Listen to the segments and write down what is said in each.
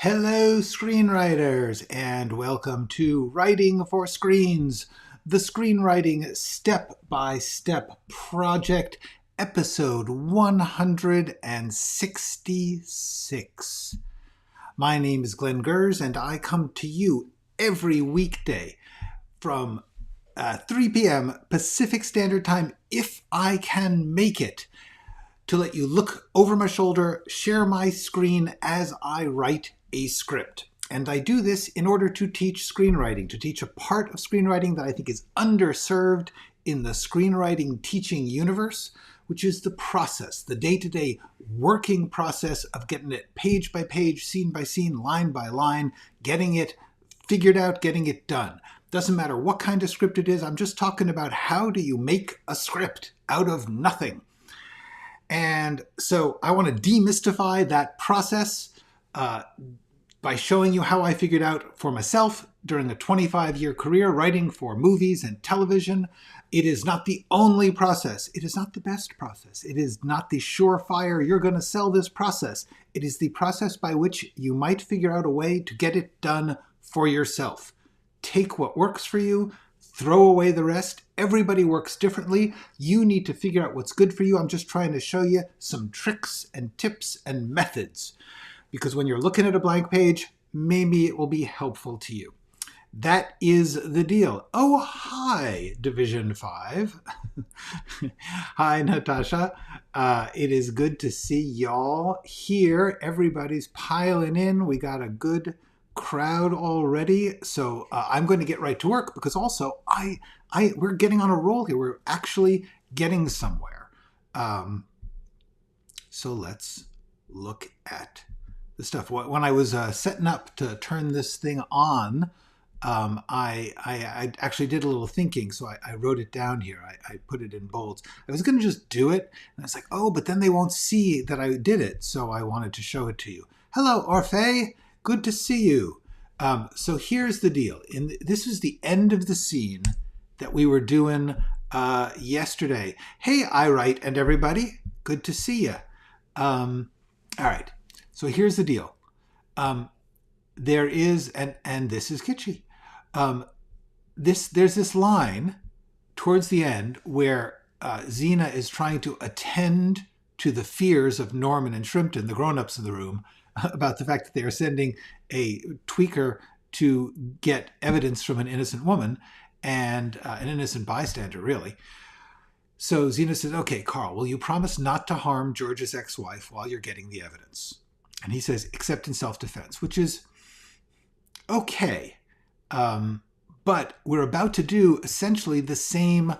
Hello, screenwriters, and welcome to Writing for Screens, the screenwriting step-by-step project, episode 166. My name is Glenn Gers, and I come to you every weekday from 3 p.m. Pacific Standard Time, if I can make it, to let you look over my shoulder, share my screen as I write a script. And I do this in order to teach screenwriting, to teach a part of screenwriting that I think is underserved in the screenwriting teaching universe, which is the process, the day-to-day working process of getting it page by page, scene by scene, line by line, getting it figured out, getting it done. Doesn't matter what kind of script it is, I'm just talking about how do you make a script out of nothing. And so I want to demystify that process by showing you how I figured out for myself during a 25-year career writing for movies and television. It is not the only process. It is not the best process. It is not the surefire, you're going to sell this process. It is the process by which you might figure out a way to get it done for yourself. Take what works for you, throw away the rest. Everybody works differently. You need to figure out what's good for you. I'm just trying to show you some tricks and tips and methods, because when you're looking at a blank page, maybe it will be helpful to you. That is the deal. Oh, hi, Division 5. Hi, Natasha. It is good to see y'all here. Everybody's piling in. We got a good crowd already, so I'm going to get right to work, because also we're getting on a roll here. We're actually getting somewhere. So let's look at the stuff. When I was setting up to turn this thing on, I actually did a little thinking, so I wrote it down here. I put it in bolds. I was going to just do it, and I was like, oh, but then they won't see that I did it, so I wanted to show it to you. Hello, Orfeh. Good to see you. So here's the deal. This is the end of the scene that we were doing yesterday. Hey, I write and everybody. Good to see you. All right. So here's the deal. There is, and this is kitschy. There's this line towards the end where Xena is trying to attend to the fears of Norman and Shrimpton, the grown-ups in the room, about the fact that they are sending a tweaker to get evidence from an innocent woman and an innocent bystander, really. So Xena says, okay, Carl, will you promise not to harm George's ex-wife while you're getting the evidence? And he says, except in self-defense, which is okay. But we're about to do essentially the same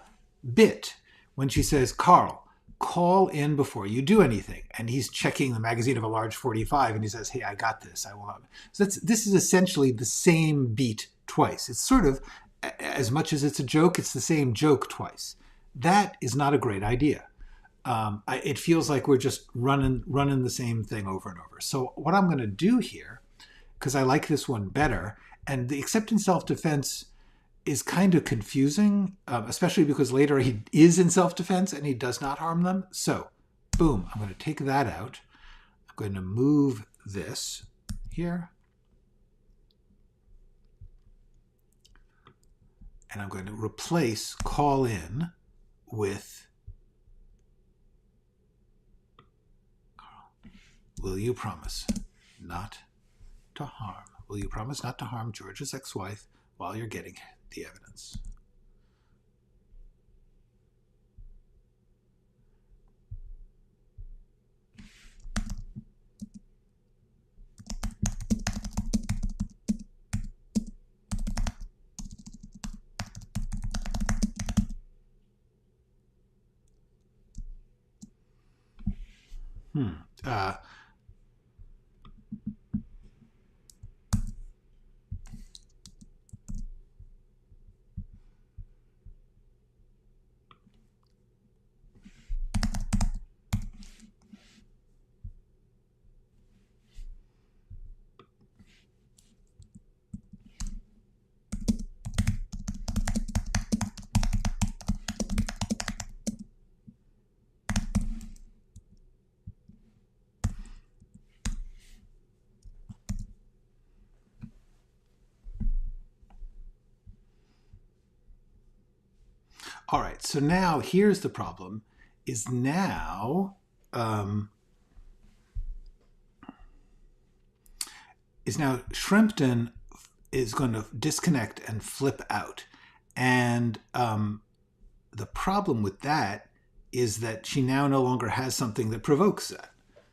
bit when she says, Carl, call in before you do anything. And he's checking the magazine of a large 45 and he says, hey, I got this. I will not. So this is essentially the same beat twice. It's sort of, as much as it's a joke, it's the same joke twice. That is not a great idea. It feels like we're just running the same thing over and over. So what I'm going to do here, because I like this one better, and the except in self-defense is kind of confusing, especially because later he is in self-defense and he does not harm them. So, boom, I'm going to take that out. I'm going to move this here. And I'm going to replace call in with Carl. Will you promise not to harm? Will you promise not to harm George's ex-wife while you're getting the evidence? All right, so now here's the problem, is now Shrimpton is going to disconnect and flip out. And the problem with that is that she now no longer has something that provokes that.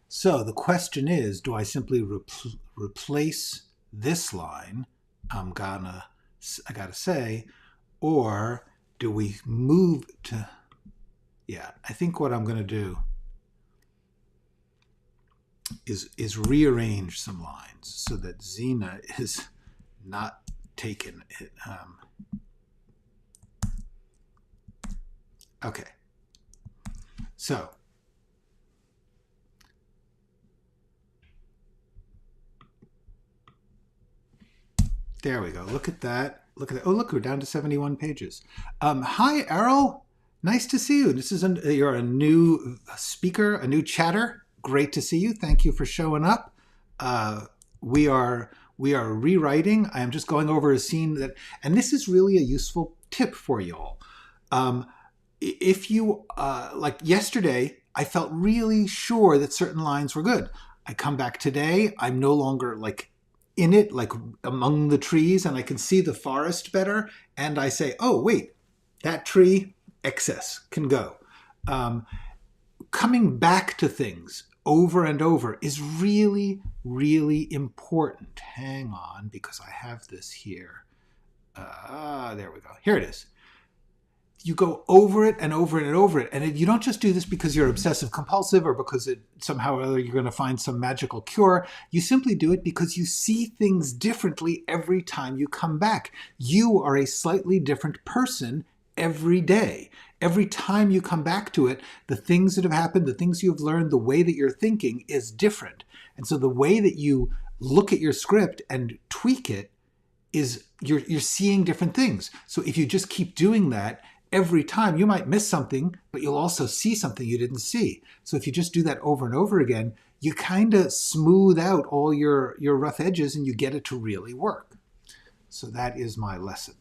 So the question is, do I simply replace this line, I gotta say, or do we move to, yeah, I think what I'm going to do is rearrange some lines so that Xena is not taken. Okay. So there we go. Look at that. Look at that. Oh, look, we're down to 71 pages. Hi, Errol. Nice to see you. This is you're a new speaker, a new chatter. Great to see you. Thank you for showing up. We are rewriting. I am just going over a scene that, and this is really a useful tip for you all. If you, like yesterday, I felt really sure that certain lines were good. I come back today, I'm no longer like in it, like among the trees, and I can see the forest better. And I say, oh, wait, that tree, excess, can go. Coming back to things over and over is really, really important. Hang on, because I have this here. There we go. Here it is. You go over it and over it and over it. And you don't just do this because you're obsessive compulsive or because somehow or other you're going to find some magical cure. You simply do it because you see things differently every time you come back. You are a slightly different person every day. Every time you come back to it, the things that have happened, the things you've learned, the way that you're thinking is different. And so the way that you look at your script and tweak it is you're seeing different things. So if you just keep doing that, every time you might miss something, but you'll also see something you didn't see. So if you just do that over and over again, you kind of smooth out all your rough edges and you get it to really work. So that is my lesson.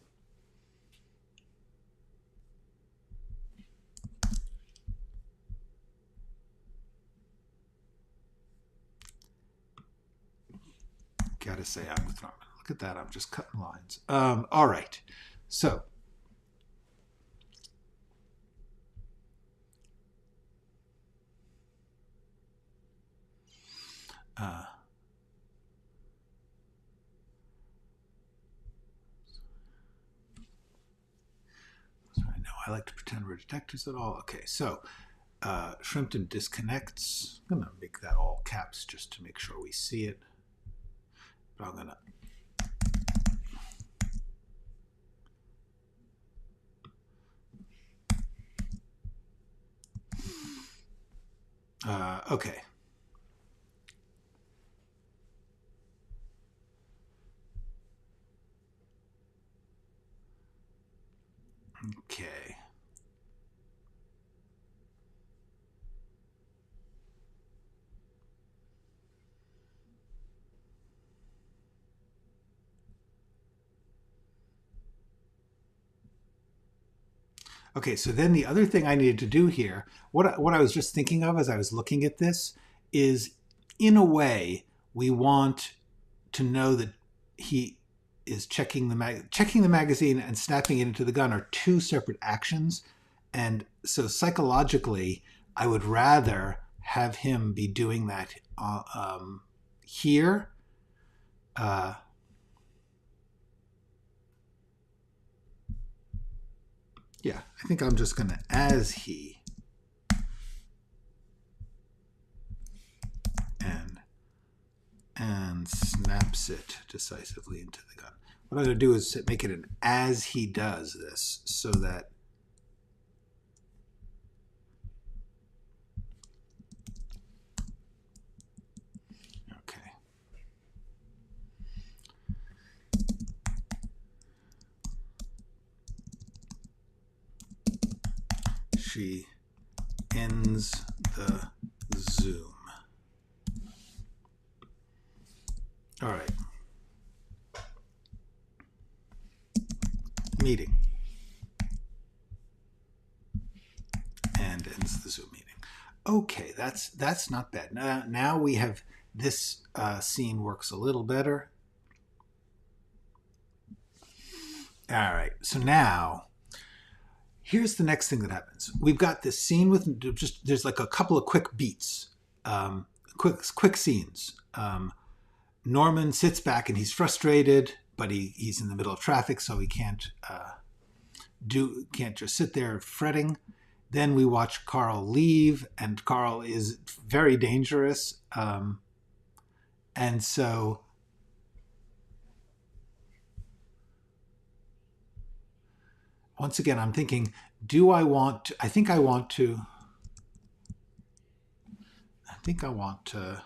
Gotta say, look at that, I'm just cutting lines. All right, so I like to pretend we're detectives at all. Okay, so Shrimpton disconnects. I'm going to make that all caps just to make sure we see it. But I'm going to... okay. Okay. Okay, so then the other thing I needed to do here, what I was just thinking of as I was looking at this, is in a way we want to know that he is checking the magazine and snapping it into the gun are two separate actions. And so psychologically, I would rather have him be doing that here. Yeah, I think I'm just going to as he and snaps it decisively into the gun. What I'm going to do is make it an as he does this so that okay. She ends the Zoom. All right. Meeting. opens the Zoom meeting. Okay, that's not bad. Now we have this scene works a little better. All right, so now here's the next thing that happens. We've got this scene with just, there's like a couple of quick beats, quick scenes. Norman sits back and he's frustrated, but he's in the middle of traffic, so he can't just sit there fretting. Then we watch Carl leave, and Carl is very dangerous. And so once again, I'm thinking, I think I want to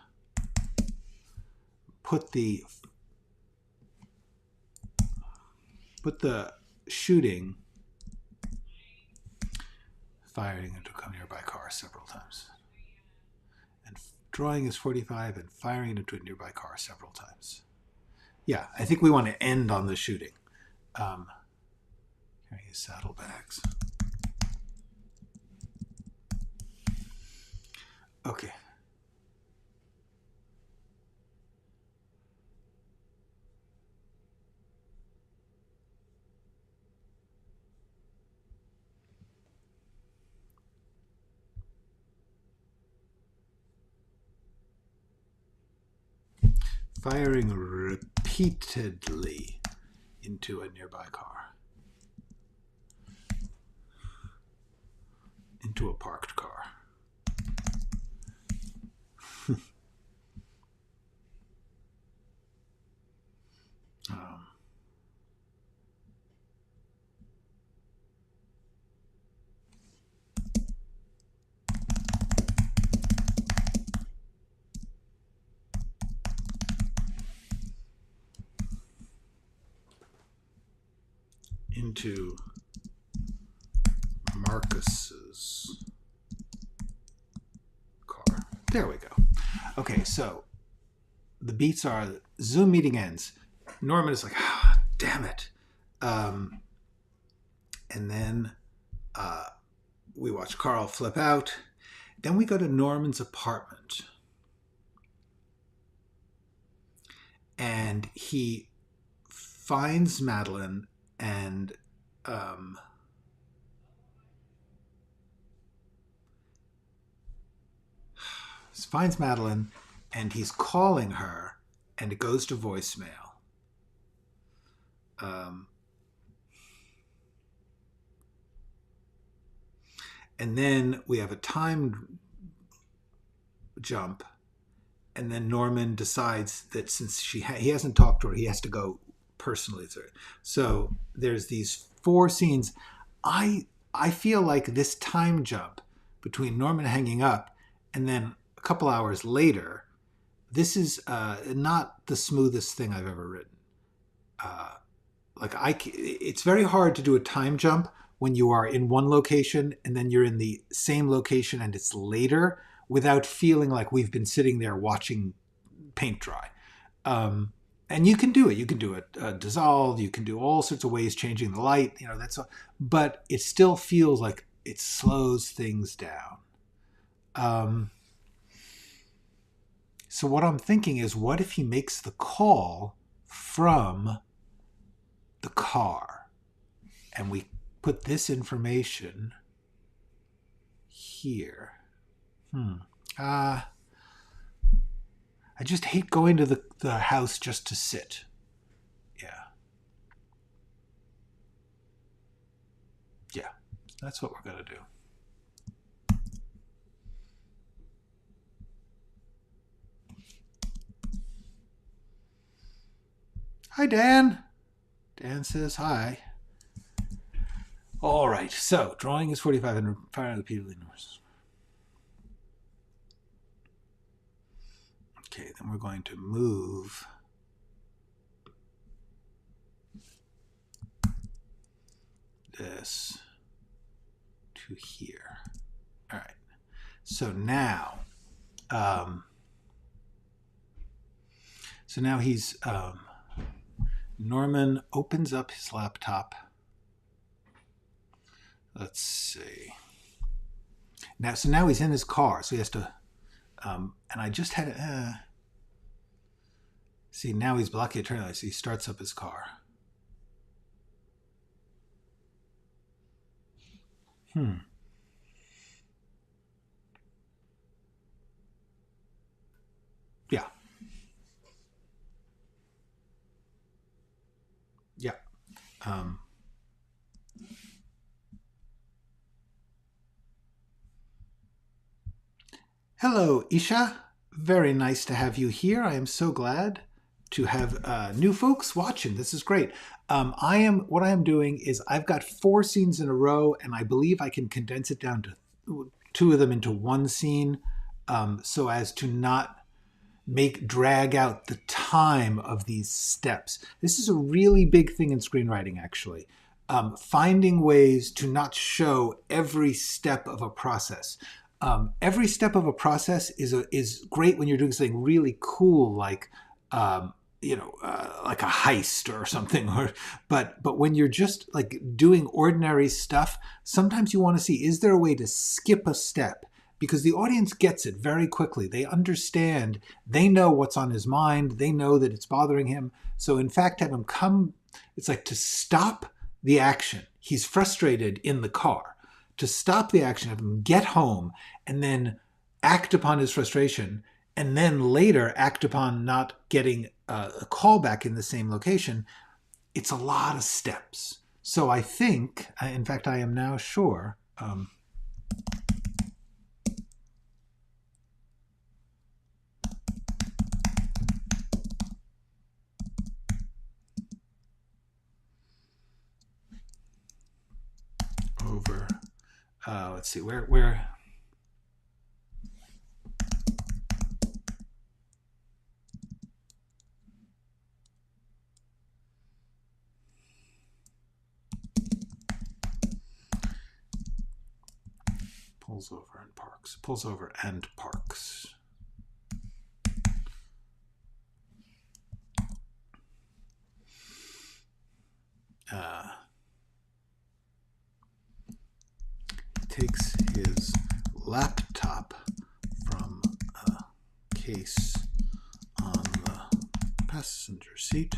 put the shooting, firing into a nearby car several times, and drawing is 45 and firing into a nearby car several times. Yeah, I think we want to end on the shooting. Carrying his saddlebags. Okay. Firing repeatedly into a nearby car. Into a parked car. Into Marcus's car. There we go. Okay, so the beats are Zoom meeting ends. Norman is like, damn it. And then we watch Carl flip out. Then we go to Norman's apartment. And he finds Madeline and he's calling her, and it goes to voicemail. And then we have a time jump, and then Norman decides that since he hasn't talked to her, he has to go personally. So there's these 4 scenes. I feel like this time jump between Norman hanging up and then a couple hours later, this is not the smoothest thing I've ever written. It's very hard to do a time jump when you are in one location and then you're in the same location and it's later without feeling like we've been sitting there watching paint dry. And you can do it. You can do it dissolve. You can do all sorts of ways, changing the light. That's all. But it still feels like it slows things down. So what I'm thinking is, what if he makes the call from the car, and we put this information here? I just hate going to the house just to sit. Yeah, that's what we're going to do. Hi, Dan. Dan says hi. All right, so drawing is 45 and firing repeatedly. Okay, then we're going to move this to here. All right, so now he's Norman opens up his laptop. Let's see. Now, so now he's in his car, so he has to, and I just had to, see, now he's blocking a turn light, so he starts up his car. Yeah. Yeah. Hello, Isha. Very nice to have you here. I am so glad to have new folks watching. This is great. What I am doing is I've got 4 scenes in a row, and I believe I can condense it down to 2 of them into 1 scene, so as to not drag out the time of these steps. This is a really big thing in screenwriting, actually. Finding ways to not show every step of a process. Every step of a process is great when you're doing something really cool, like like a heist or something. But when you're just like doing ordinary stuff, sometimes you want to see, is there a way to skip a step? Because the audience gets it very quickly. They understand. They know what's on his mind. They know that it's bothering him. So in fact, have him come. It's like to stop the action. He's frustrated in the car. To stop the action, have him get home and then act upon his frustration, and then later act upon not getting a call back in the same location. It's a lot of steps. So I think, in fact, I am now sure. Over. Let's see, where pulls over and parks. Pulls over and parks. Takes his laptop from a case on the passenger seat.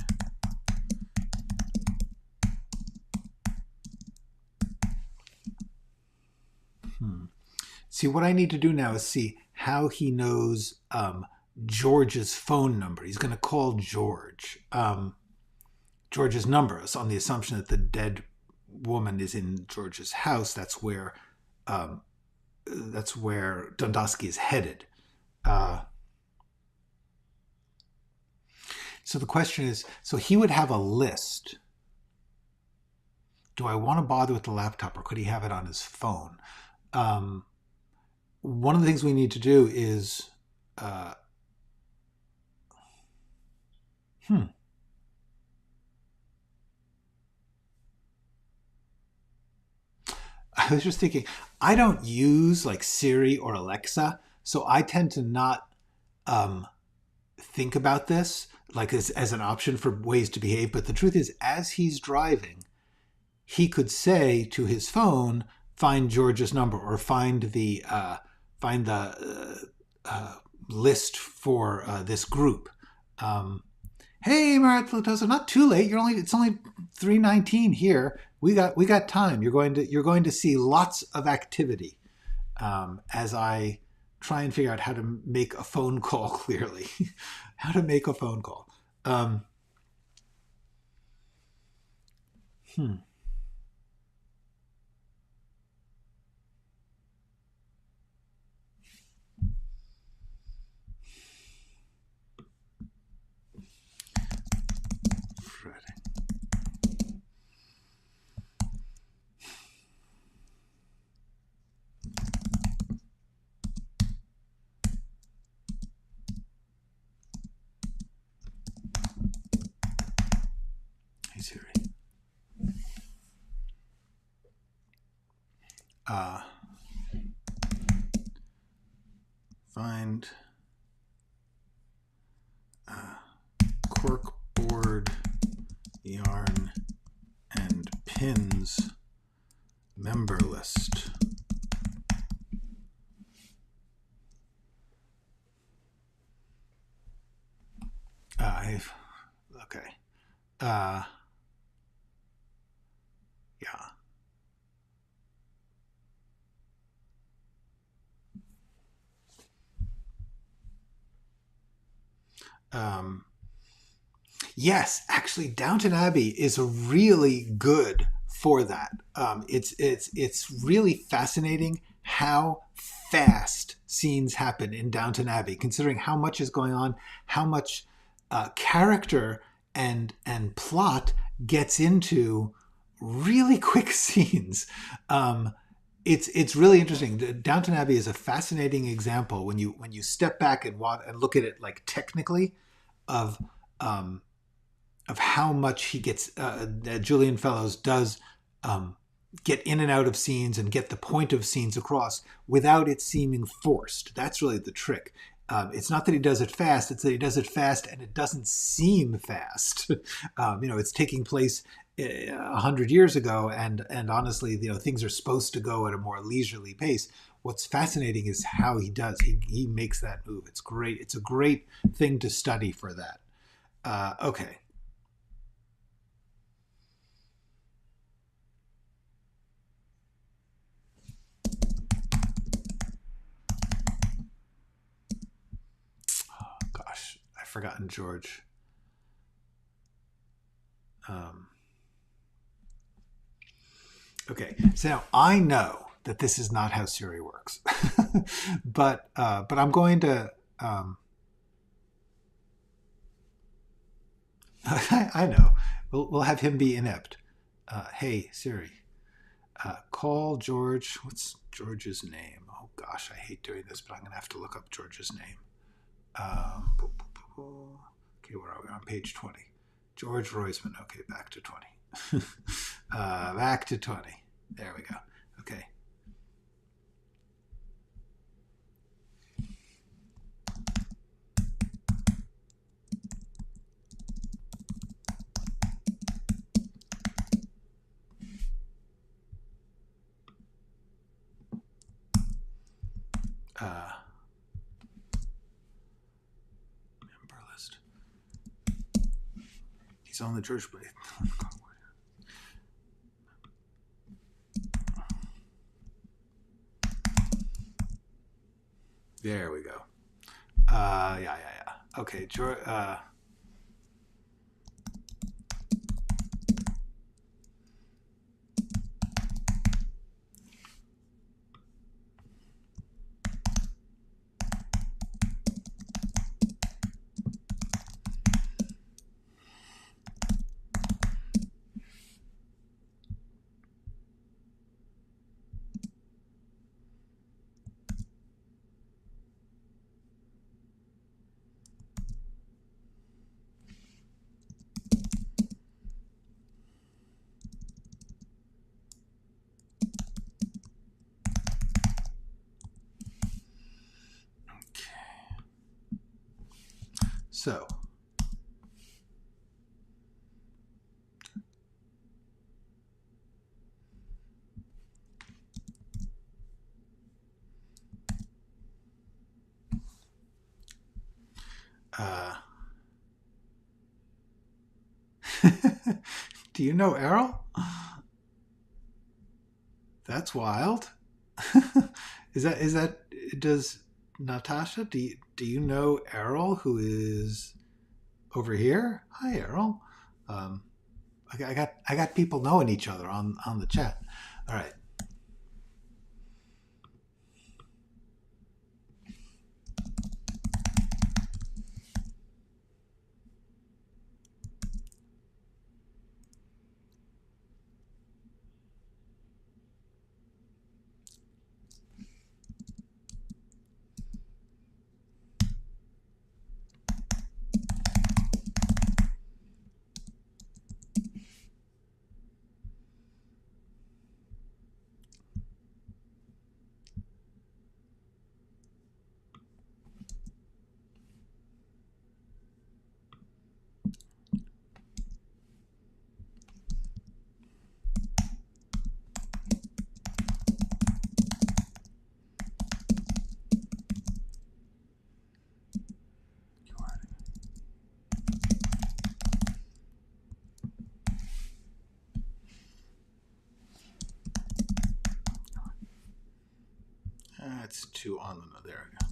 See, what I need to do now is see how he knows George's phone number. He's going to call George. George's number is on the assumption that the dead woman is in George's house. That's where Dondosky is headed. So the question is, so he would have a list. Do I want to bother with the laptop, or could he have it on his phone? One of the things we need to do is I was just thinking, I don't use like Siri or Alexa, so I tend to not think about this like as an option for ways to behave. But the truth is, as he's driving, he could say to his phone, find George's number, or find the list for this group. Hey, Marat Flatosa, not too late. It's only 3:19 here. We got time. You're going to see lots of activity as I try and figure out how to make a phone call clearly. How to make a phone call. Find corkboard, yarn, and pins member list. Okay. Uh, yeah. Um, yes, actually, Downton Abbey is really good for that. It's really fascinating how fast scenes happen in Downton Abbey, considering how much is going on, how much character and plot gets into really quick scenes. Um, it's really interesting. Downton Abbey is a fascinating example when you step back and look at it like technically of um, of how much he gets. Julian Fellows does get in and out of scenes and get the point of scenes across without it seeming forced. That's really the trick. It's not that he does it fast; it's that he does it fast and it doesn't seem fast. It's taking place 100 years ago, and honestly, things are supposed to go at a more leisurely pace. What's fascinating is how he does. He makes that move. It's great. It's a great thing to study for that. Okay. Gosh, I've forgotten George. Um, okay, so now I know that this is not how Siri works, but I'm going to. I know. We'll have him be inept. Hey Siri, call George. What's George's name? Oh gosh, I hate doing this, but I'm gonna have to look up George's name. Okay, where are we? On page 20. George Roisman. Okay, back to 20. Back to 20. There we go. Okay. Member list. He's on the George Blade. There we go. Yeah. Okay, George. So, do you know Errol? That's wild. Is that does Natasha, do you know Errol, who is over here? Hi Errol. Um, I got people knowing each other on the chat. All right. It's too on the, there we go.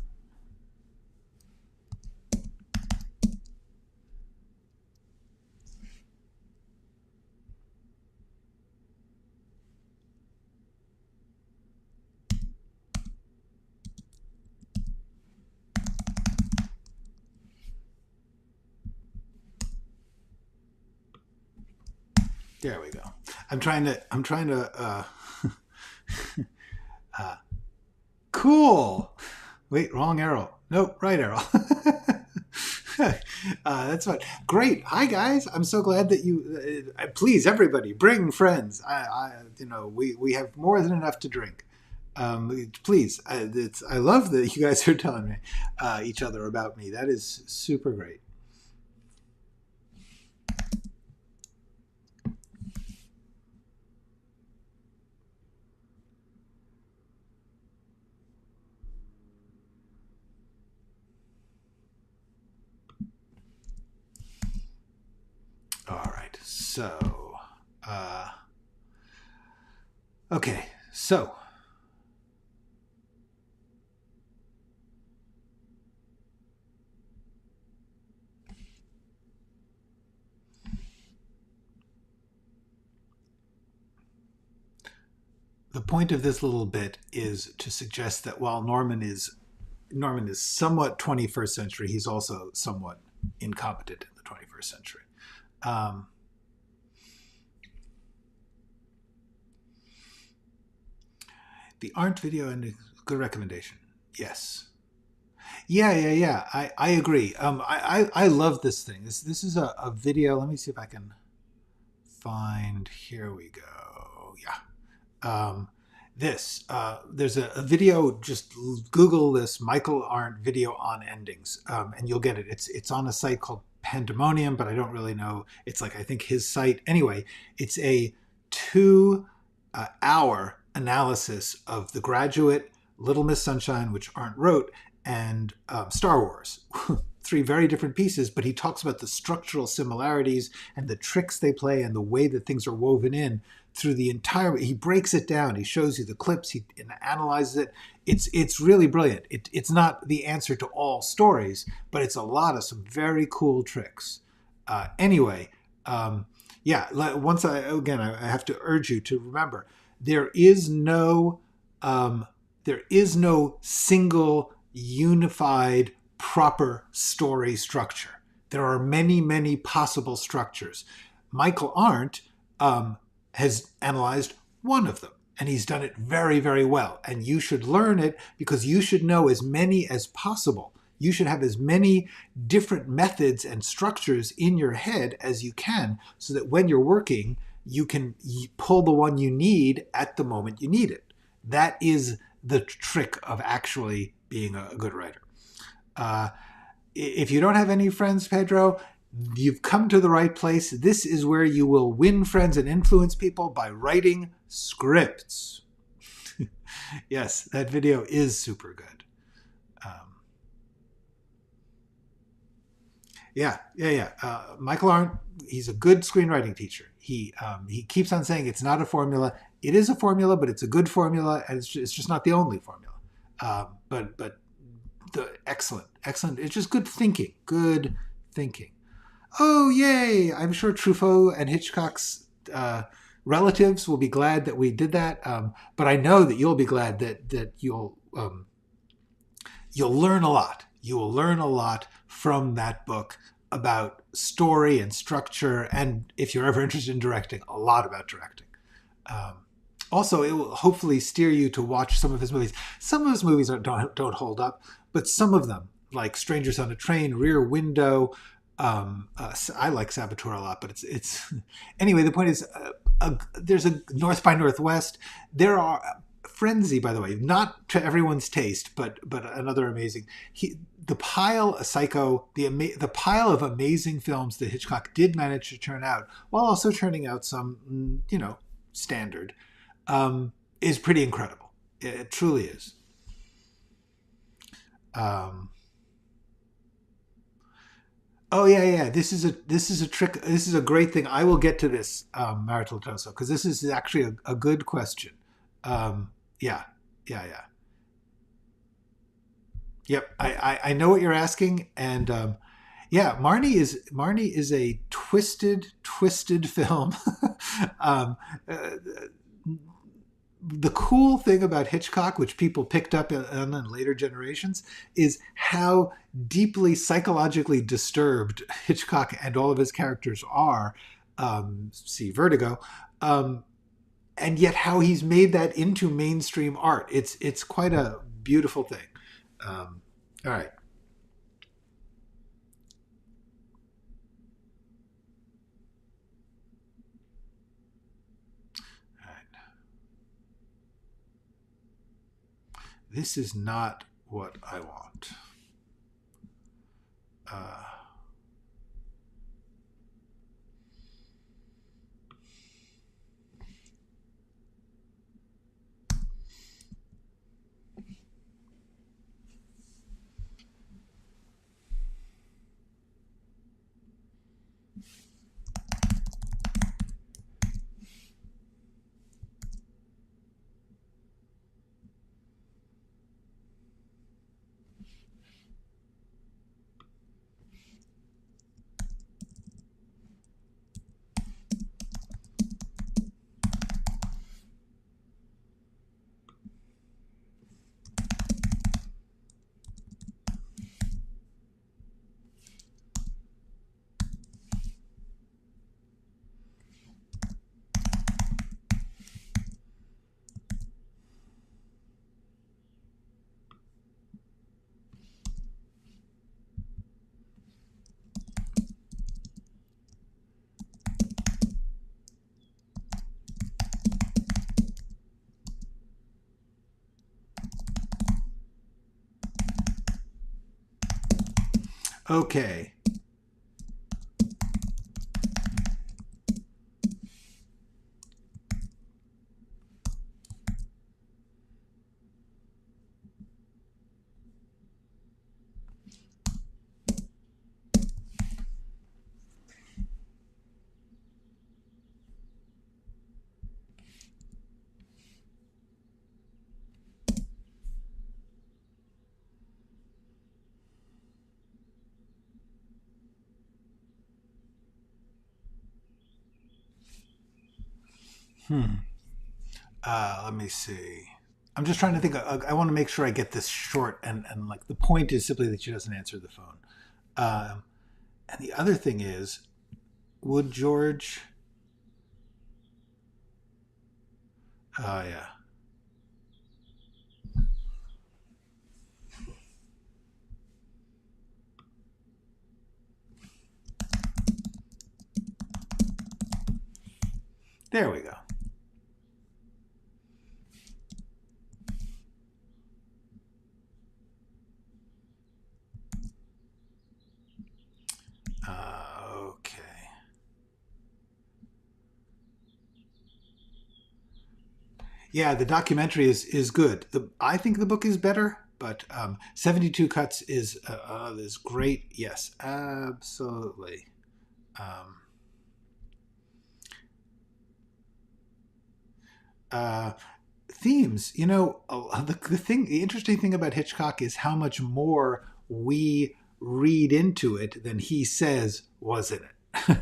There we go. I'm trying to cool. Wait, wrong arrow. Nope, right arrow. That's fun. Great. Hi guys. I'm so glad that you. Please, everybody, bring friends. We have more than enough to drink. Please, I love that you guys are telling me each other about me. That is super great. All right. So, okay. So. The point of this little bit is to suggest that while Norman is somewhat 21st century, he's also somewhat incompetent in the 21st century. The Arndt video and good recommendation. Yes. Yeah. I agree. I love this thing. This is a video. Let me see if I can find. Here we go. Yeah. There's a video. Just Google this Michael Arndt video on endings, and you'll get it. It's on a site called Pandemonium, but I don't really know. It's like, I think his site. Anyway, it's a 2-hour analysis of The Graduate, Little Miss Sunshine, which Arndt wrote, and Star Wars. 3 very different pieces, but he talks about the structural similarities and the tricks they play and the way that things are woven in through the entire. He breaks it down. He shows you the clips. He analyzes it. It's really brilliant. It's not the answer to all stories, but it's a lot of some very cool tricks. Anyway, once I have to urge you to remember, there is no single unified proper story structure. There are many, many possible structures. Michael Arndt has analyzed one of them, and he's done it very, very well. And you should learn it because you should know as many as possible. You should have as many different methods and structures in your head as you can, so that when you're working, you can pull the one you need at the moment you need it. That is the trick of actually being a good writer. If you don't have any friends, Pedro, you've come to the right place. This is where you will win friends and influence people by writing scripts. Yes, that video is super good. Michael Arndt, he's a good screenwriting teacher. He keeps on saying it's not a formula. It is a formula, but it's a good formula, and it's just not the only formula. But the excellent. It's just good thinking. Good thinking. Oh, yay! I'm sure Truffaut and Hitchcock's relatives will be glad that we did that. But I know that you'll be glad that you'll learn a lot. You will learn a lot from that book about story and structure, and if you're ever interested in directing, a lot about directing. Also, it will hopefully steer you to watch some of his movies. Some of his movies don't hold up, but some of them, like Strangers on a Train, Rear Window. I like Saboteur a lot, but it's anyway. The point is, there's a North by Northwest. There are Frenzy, by the way, not to everyone's taste, but another amazing. The pile of amazing films that Hitchcock did manage to turn out, while also turning out some, standard, is pretty incredible. It truly is. Oh yeah. This is a trick. This is a great thing. I will get to this, Marital Toso, because this is actually a good question. Yeah. Yep, I know what you're asking, and yeah, Marnie is a twisted film. um, uh, the cool thing about Hitchcock, which people picked up on in later generations, is how deeply psychologically disturbed Hitchcock and all of his characters are. See Vertigo. Um, and yet how he's made that into mainstream art. It's quite a beautiful thing. All right. All right. This is not what I want. Uh, okay. Hmm. Let me see. I'm just trying to think. I want to make sure I get this short, and like the point is simply that she doesn't answer the phone. Um, and the other thing is, would George? Oh yeah. There we go. Okay. Yeah, the documentary is good. I think the book is better, but 72 Cuts is great. Yes, absolutely. Um, uh, Themes, the interesting thing about Hitchcock is how much more we read into it than he says was in it.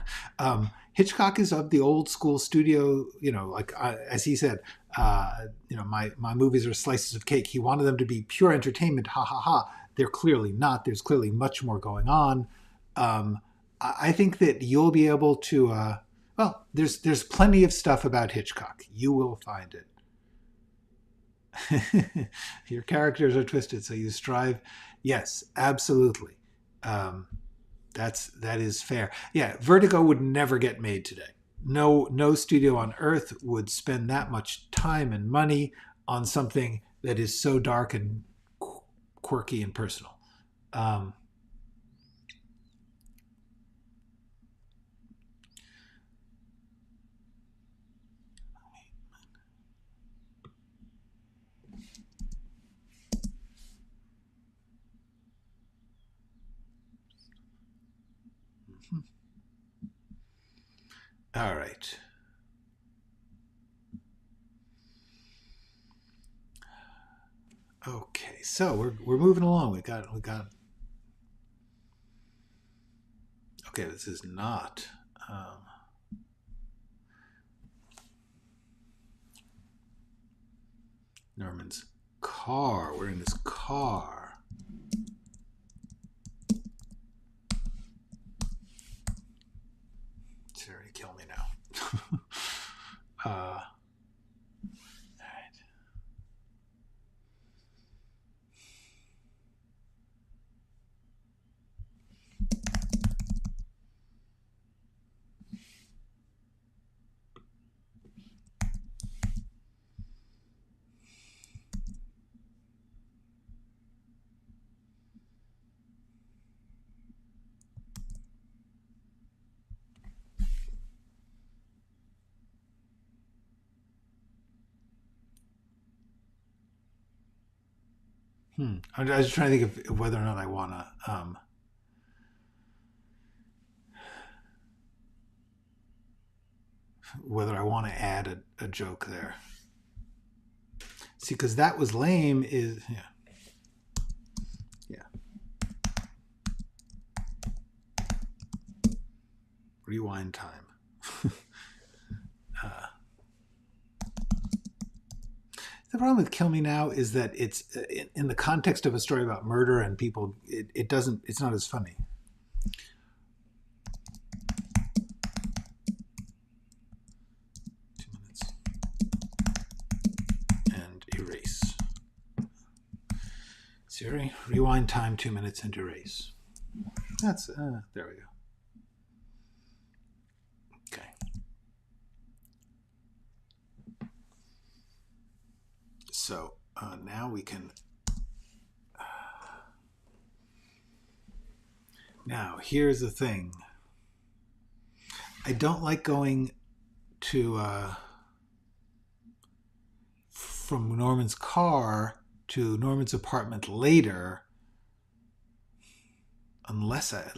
Hitchcock is of the old school studio, like as he said, my movies are slices of cake. He wanted them to be pure entertainment. Ha ha ha. They're clearly not. There's clearly much more going on. Um, I think that you'll be able to. Well, there's plenty of stuff about Hitchcock. You will find it. Your characters are twisted, so you strive. Yes, absolutely. Um, that is fair. Yeah, Vertigo would never get made today. No studio on earth would spend that much time and money on something that is so dark and quirky and personal. Um, all right. Okay, so we're moving along. We got. Okay, this is not. Norman's car. We're in his car. Siri, kill me now. All I was just trying to think of whether or not I want to. Whether I want to add a joke there. See, because that was lame is, yeah. Rewind time. The problem with Kill Me Now is that it's in the context of a story about murder and people, it's not as funny. Siri, rewind time 2 minutes and erase. That's, there we go. Okay. So now we can, now here's the thing. I don't like going to, from Norman's car to Norman's apartment later, unless I'm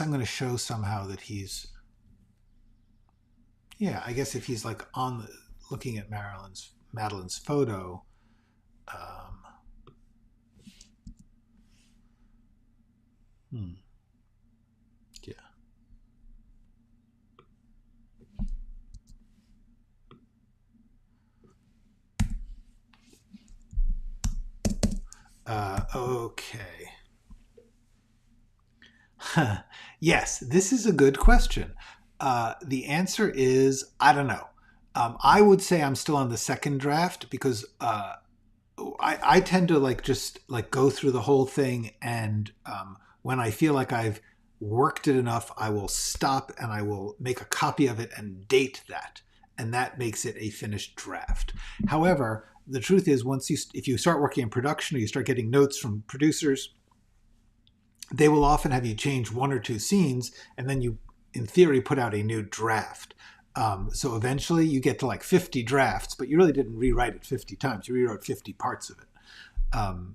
going to show somehow that he's, yeah, I guess if he's like looking at Madeline's photo, yeah. Okay. Yes, this is a good question. The answer is, I don't know. I would say I'm still on the second draft because I tend to just go through the whole thing, and when I feel like I've worked it enough, I will stop and I will make a copy of it and date that, and that makes it a finished draft. However, the truth is, if you start working in production or you start getting notes from producers, they will often have you change 1 or 2 scenes, and then you, in theory, put out a new draft. So eventually you get to 50 drafts, but you really didn't rewrite it 50 times. You rewrote 50 parts of it.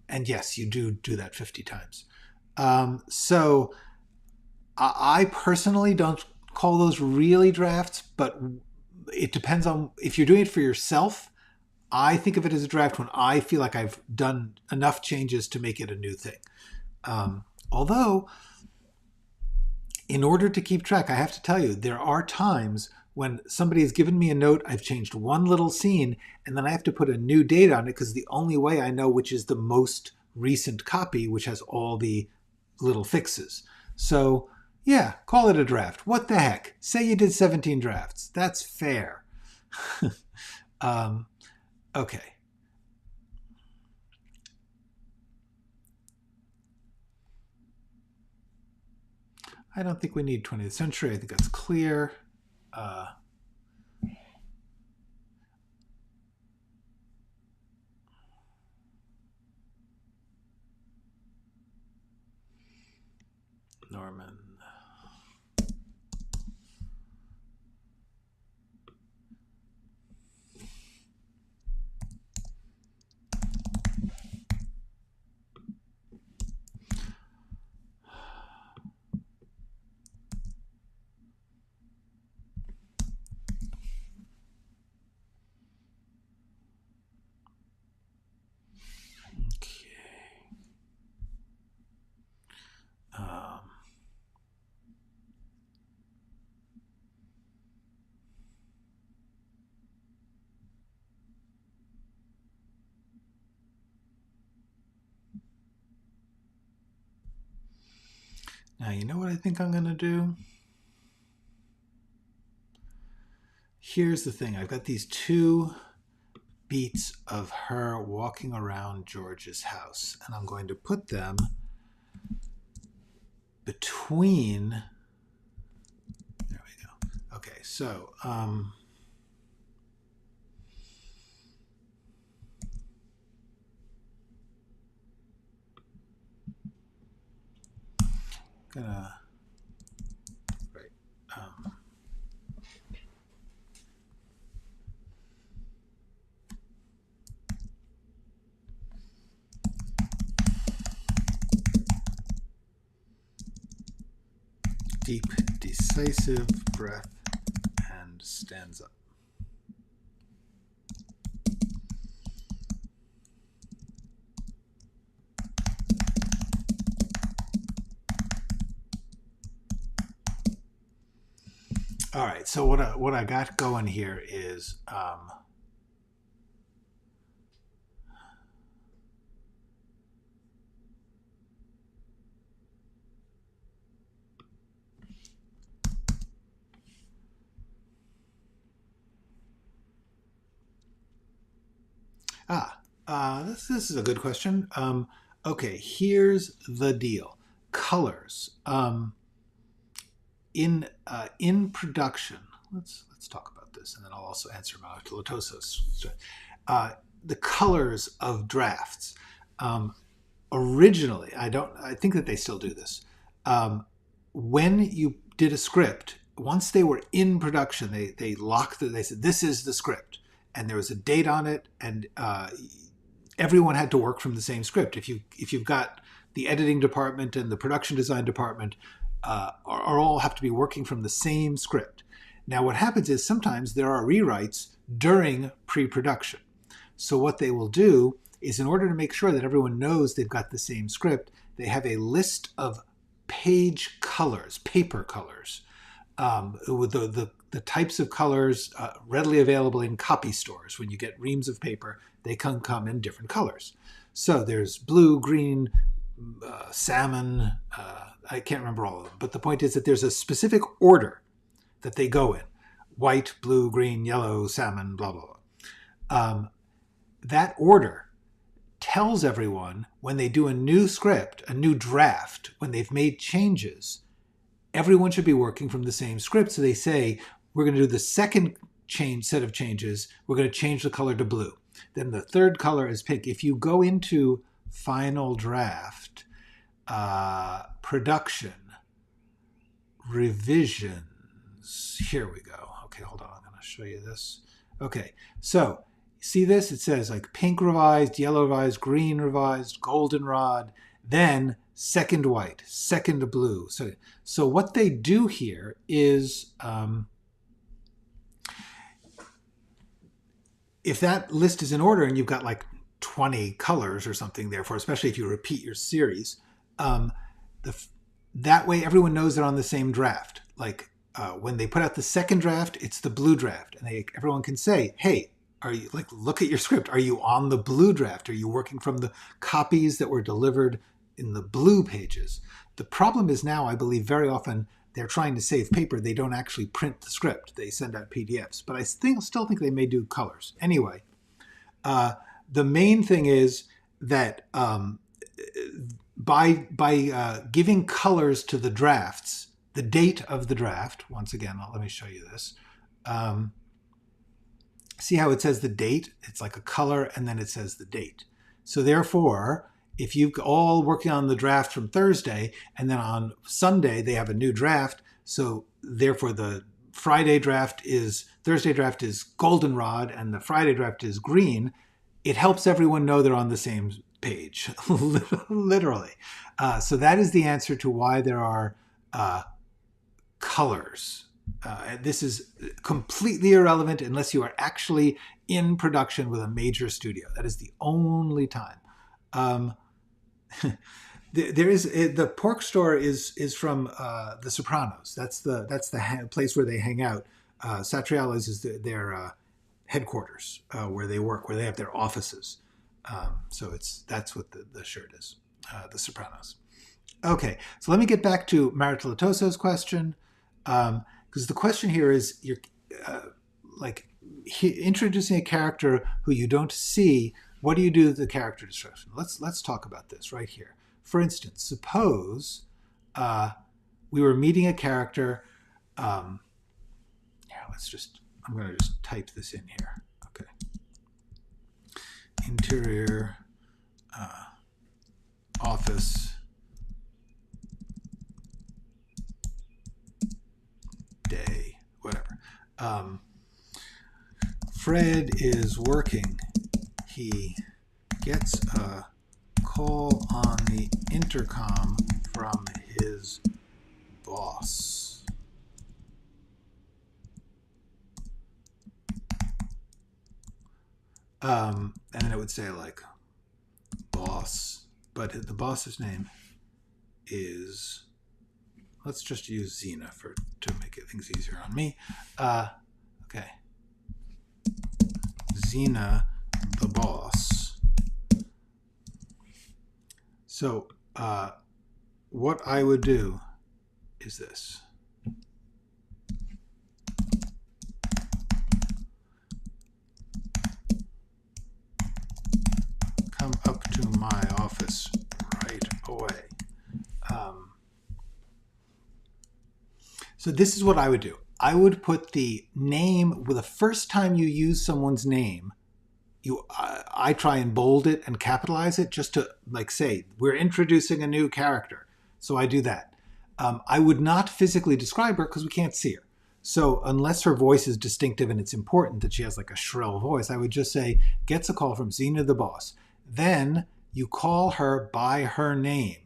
And yes, you do that 50 times. So I personally don't call those really drafts, but it depends on if you're doing it for yourself. I think of it as a draft when I feel like I've done enough changes to make it a new thing. Although, in order to keep track, I have to tell you, there are times when somebody has given me a note, I've changed one little scene, and then I have to put a new date on it because the only way I know which is the most recent copy, which has all the little fixes. So, yeah, call it a draft. What the heck? Say you did 17 drafts. That's fair. Okay. I don't think we need 20th century. I think that's clear. Norman. Now, you know what I think I'm going to do? Here's the thing. I've got these two beats of her walking around George's house, and I'm going to put them between. There we go. Okay, so gonna right. Deep, decisive breath and stands up. All right, so what I got going here is this is a good question. Okay, here's the deal. Colors. In production, let's talk about this, and then I'll also answer Latosos. The colors of drafts. Originally, I think that they still do this. When you did a script, once they were in production, they locked it. They said this is the script, and there was a date on it, and everyone had to work from the same script. If you've got the editing department and the production design department are all have to be working from the same script. Now, what happens is sometimes there are rewrites during pre-production. So what they will do is, in order to make sure that everyone knows they've got the same script, they have a list of page colors, paper colors, with the types of colors readily available in copy stores. When you get reams of paper, they can come in different colors. So there's blue, green, salmon, I can't remember all of them, but the point is that there's a specific order that they go in: white, blue, green, yellow, salmon, blah, blah, blah. That order tells everyone when they do a new script, a new draft, when they've made changes, everyone should be working from the same script. So they say, we're going to do the second set of changes, we're going to change the color to blue. Then the third color is pink. If you go into final draft, production, revisions, here we go. Okay, hold on, I'm going to show you this. Okay, so see this? It says like pink revised, yellow revised, green revised, goldenrod, then second white, second blue. So what they do here is, if that list is in order and you've got like 20 colors or something, therefore, especially if you repeat your series, that way everyone knows they're on the same draft. Like when they put out the second draft, it's the blue draft, and everyone can say, hey, are you, like, look at your script, are you on the blue draft? Are you working from the copies that were delivered in the blue pages? The problem is now, I believe very often they're trying to save paper. They don't actually print the script. They send out PDFs, but I still think they may do colors. Anyway, the main thing is that by giving colors to the drafts, the date of the draft, once again, let me show you this. See how it says the date? It's like a color, and then it says the date. So therefore, if you've all working on the draft from Thursday, and then on Sunday they have a new draft, so therefore the Thursday draft is goldenrod, and the Friday draft is green, it helps everyone know they're on the same page, literally. So that is the answer to why there are colors. This is completely irrelevant unless you are actually in production with a major studio. That is the only time. There is the pork store is from The Sopranos. That's the place where they hang out. Satriale's is their headquarters, where they work, where they have their offices. So that's what the shirt is. The Sopranos. Okay, so let me get back to Maritolatoso's question, because the question here is you're uh, like introducing a character who you don't see. What do you do with the character description? Let's talk about this right here. For instance, suppose uh, we were meeting a character. Um, yeah, I'm going to just type this in here. Okay, interior office day, whatever. Fred is working. He gets a call on the intercom from his boss. And then it would say like boss, but the boss's name is, let's just use Xena to make things easier on me. Okay. Xena, the boss. So what I would do is this. Come up to my office right away. So this is what I would do. I would put the name, the first time you use someone's name, I try and bold it and capitalize it just to like say, we're introducing a new character. So I do that. I would not physically describe her because we can't see her. So unless her voice is distinctive and it's important that she has like a shrill voice, I would just say, gets a call from Xena the boss. Then you call her by her name.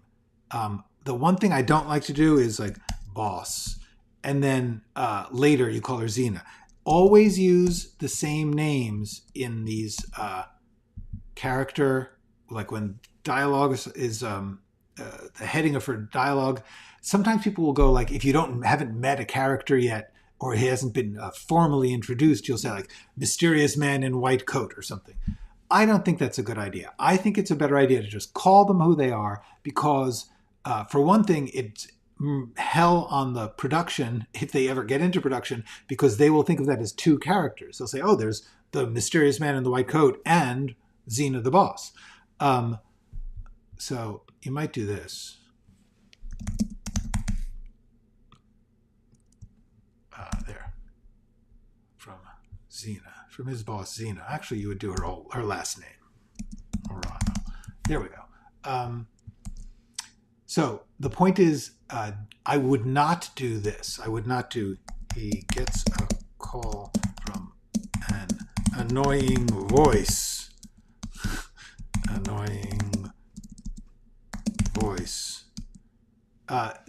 The one thing I don't like to do is like boss. And then later you call her Xena. Always use the same names in these character, like when dialogue is the heading of her dialogue. Sometimes people will go like, if you haven't met a character yet, or he hasn't been formally introduced, you'll say like mysterious man in white coat or something. I don't think that's a good idea. I think it's a better idea to just call them who they are because, for one thing, it's hell on the production if they ever get into production because they will think of that as two characters. They'll say, oh, there's the mysterious man in the white coat and Xena the boss. So you might do this. There. From Xena. From his boss, Xena. Actually, you would do her last name. Morano. There we go. So the point is, I would not do this. I would not do, he gets a call from an annoying voice. Annoying voice.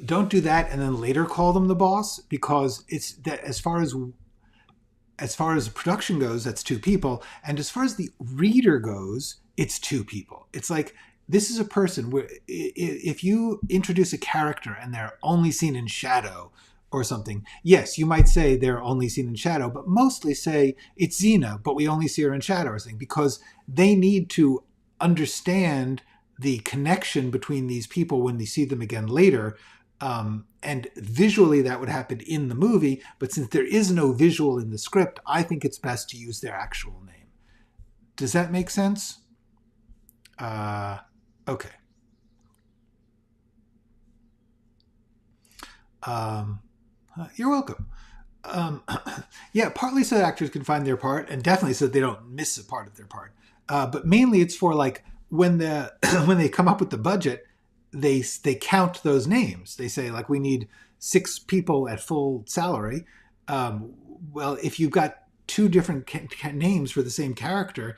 Don't do that and then later call them the boss because it's that as far as the production goes, that's two people. And as far as the reader goes, it's two people. It's like, this is a person where if you introduce a character and they're only seen in shadow or something, yes, you might say they're only seen in shadow, but mostly say it's Xena, but we only see her in shadow or something because they need to understand the connection between these people when they see them again later. And visually that would happen in the movie, but since there is no visual in the script, I think it's best to use their actual name. Does that make sense? Okay. You're welcome. Yeah, partly so that actors can find their part, and definitely so that they don't miss a part of their part. But mainly it's for like when when they come up with the budget, they count those names. They say like we need 6 people at full salary. Well, if you've got 2 different names for the same character,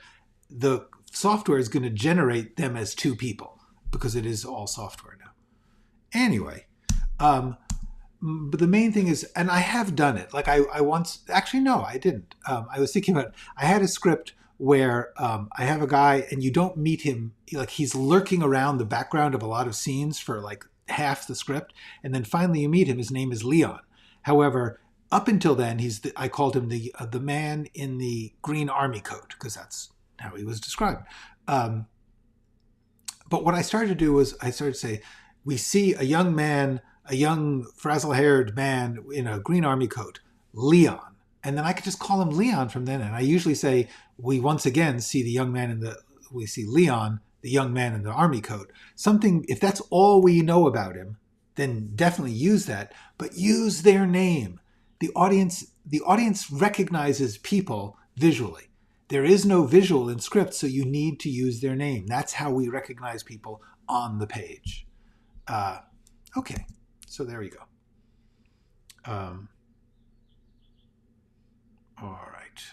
the software is going to generate them as 2 people because it is all software now. Anyway, but the main thing is, and I have done it. Like I once, actually, no, I didn't. I was thinking about, I had a script where I have a guy and you don't meet him, like he's lurking around the background of a lot of scenes for like half the script. And then finally you meet him, his name is Leon. However, up until then, I called him the man in the green army coat because that's how he was described. But what I started to do was I started to say, we see a young man, a young frazzle-haired man in a green army coat, Leon. And then I could just call him Leon from then. And I usually say, we once again see the young man we see Leon, the young man in the army coat. Something, if that's all we know about him, then definitely use that, but use their name. The audience recognizes people visually. There is no visual in script, so you need to use their name. That's how we recognize people on the page. Okay, so there you go. All right.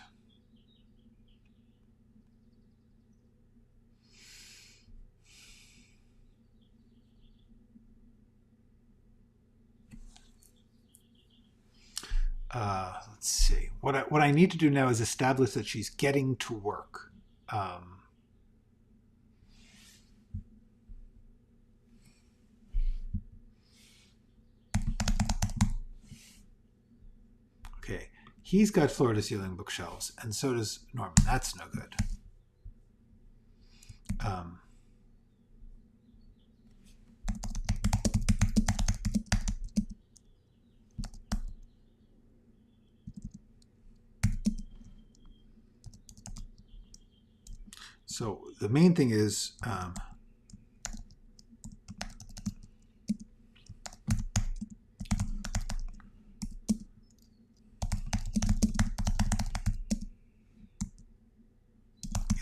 Let's see. What I need to do now is establish that she's getting to work. Okay, he's got floor-to-ceiling bookshelves, and so does Norman. That's no good. So the main thing is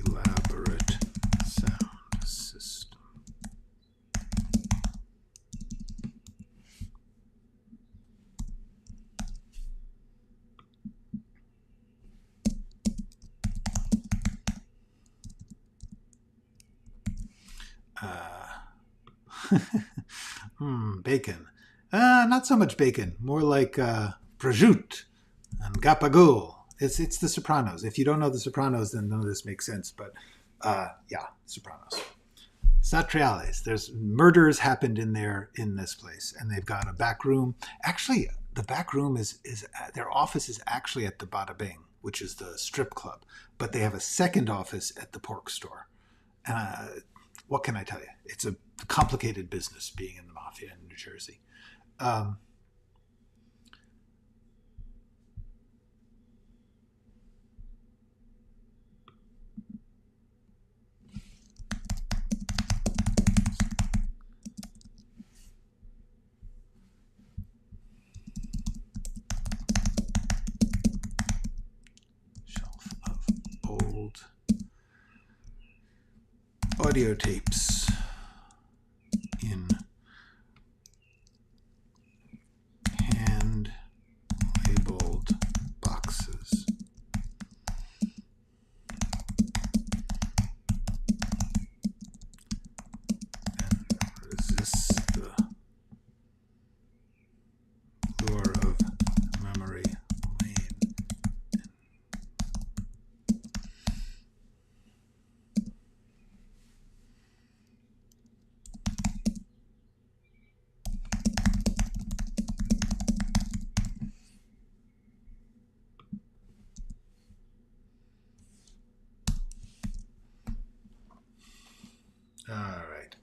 elaborate sound system. Bacon. Not so much bacon. More like prosciutto and gabagool. It's the Sopranos. If you don't know the Sopranos, then none of this makes sense. But yeah, Sopranos. Satriales. There's murders happened in this place, and they've got a back room. Actually, the back room is their office is actually at the Bada Bing, which is the strip club. But they have a second office at the pork store. What can I tell you? It's a complicated business being in the mafia in New Jersey. Shelf of old audio tapes in hand labeled boxes. And resist the lure of memory lane. All right.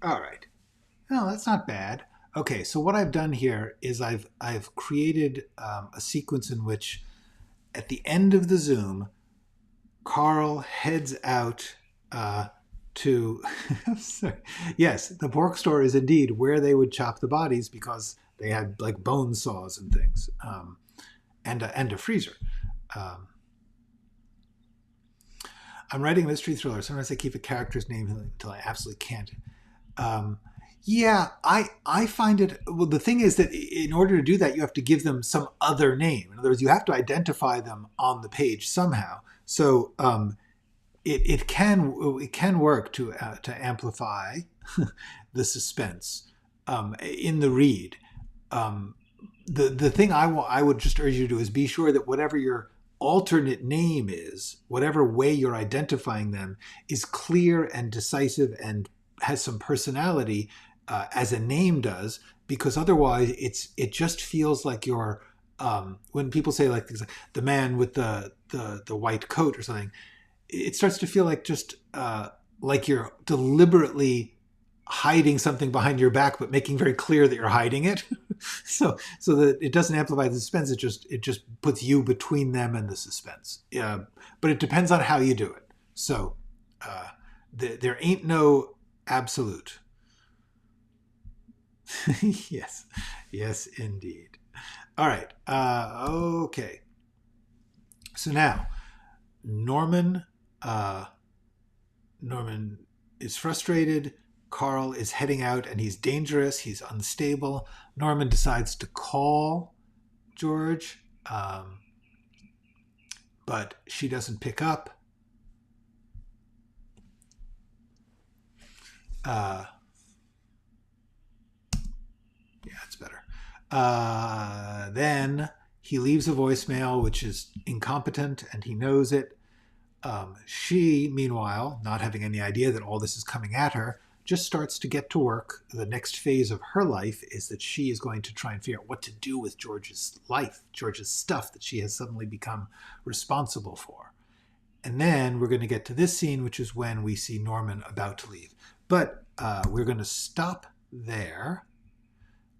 All right. No, that's not bad. Okay, so what I've done here is I've created a sequence in which, at the end of the Zoom, Carl heads out to. Sorry. Yes, the pork store is indeed where they would chop the bodies because they had like bone saws and things, and a freezer. I'm writing a mystery thriller. Sometimes I keep a character's name until I absolutely can't. Yeah, I find it. Well, the thing is that in order to do that, you have to give them some other name. In other words, you have to identify them on the page somehow. So it can work to amplify the suspense in the read. Um, the thing I would just urge you to do is be sure that whatever your alternate name is, whatever way you're identifying them, is clear and decisive and has some personality as a name does, because otherwise it just feels like you're when people say like things like the man with the white coat or something, it starts to feel like just like you're deliberately hiding something behind your back, but making very clear that you're hiding it. So that it doesn't amplify the suspense. It just puts you between them and the suspense. But it depends on how you do it. So there ain't no absolute. Yes, yes, indeed. All right. Okay. So now Norman. Norman is frustrated. Carl is heading out and he's dangerous. He's unstable. Norman decides to call George, but she doesn't pick up. Yeah, it's better. Then he leaves a voicemail, which is incompetent, and he knows it. She, meanwhile, not having any idea that all this is coming at her, just starts to get to work. The next phase of her life is that she is going to try and figure out what to do with George's life, George's stuff that she has suddenly become responsible for. And then we're going to get to this scene, which is when we see Norman about to leave. But we're going to stop there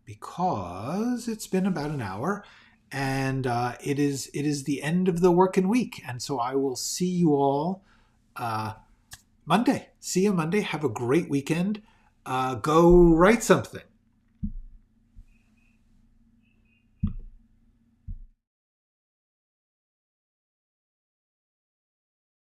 because it's been about an hour. And it is the end of the working week. And so I will see you all Monday. See you Monday. Have a great weekend. Go write something.